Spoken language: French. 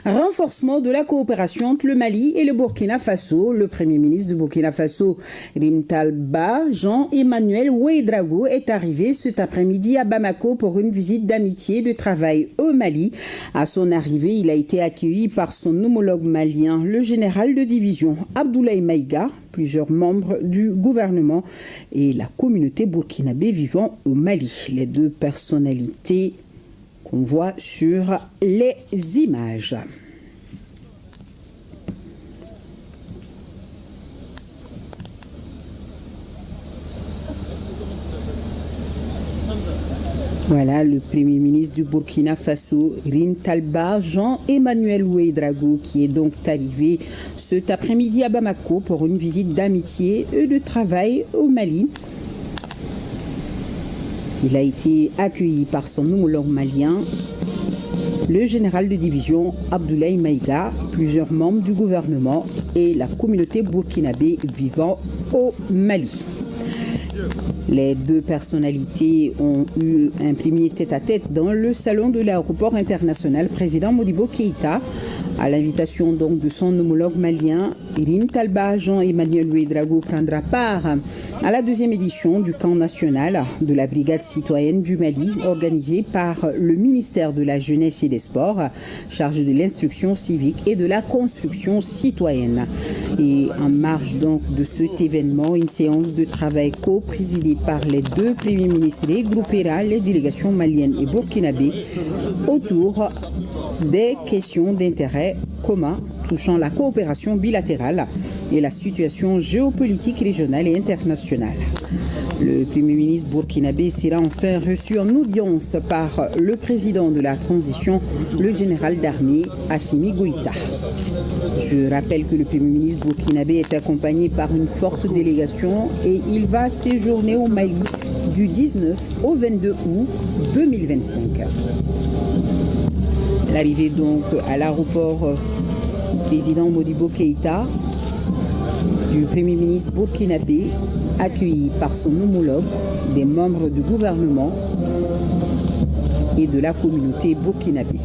Renforcement de la coopération entre le Mali et le Burkina Faso. Le Premier ministre du Burkina Faso, Rimtalba Jean-Emmanuel Ouédraogo, est arrivé cet après-midi à Bamako pour une visite d'amitié et de travail au Mali. À son arrivée, il a été accueilli par son homologue malien, le général de division Abdoulaye Maïga, plusieurs membres du gouvernement et la communauté burkinabé vivant au Mali. Les deux personnalités qu'on voit sur les images. Voilà le Premier ministre du Burkina Faso, Rimtalba Jean-Emmanuel Ouédraogo, qui est donc arrivé cet après-midi à Bamako pour une visite d'amitié et de travail au Mali. Il a été accueilli par son homologue malien, le général de division Abdoulaye Maïga, plusieurs membres du gouvernement et la communauté burkinabé vivant au Mali. Les deux personnalités ont eu un premier tête-à-tête dans le salon de l'aéroport international président Modibo Keïta, à l'invitation donc de son homologue malien. Rimtalba Jean-Emmanuel Ouédraogo prendra part à la deuxième édition du camp national de la brigade citoyenne du Mali, organisée par le ministère de la Jeunesse et des Sports, chargé de l'instruction civique et de la construction citoyenne. Et en marge donc de cet événement, une séance de travail co-présidée par les deux premiers ministres regroupera les délégations maliennes et burkinabé autour des questions d'intérêt commun touchant la coopération bilatérale et la situation géopolitique régionale et internationale. Le Premier ministre burkinabé sera enfin reçu en audience par le président de la transition, le général d'armée Assimi Goïta. Je rappelle que le Premier ministre burkinabé est accompagné par une forte délégation et il va séjourner au Mali du 19 au 22 août 2025. L'arrivée donc à l'aéroport président Modibo Keïta du Premier ministre burkinabé, accueilli par son homologue, des membres du gouvernement et de la communauté burkinabé.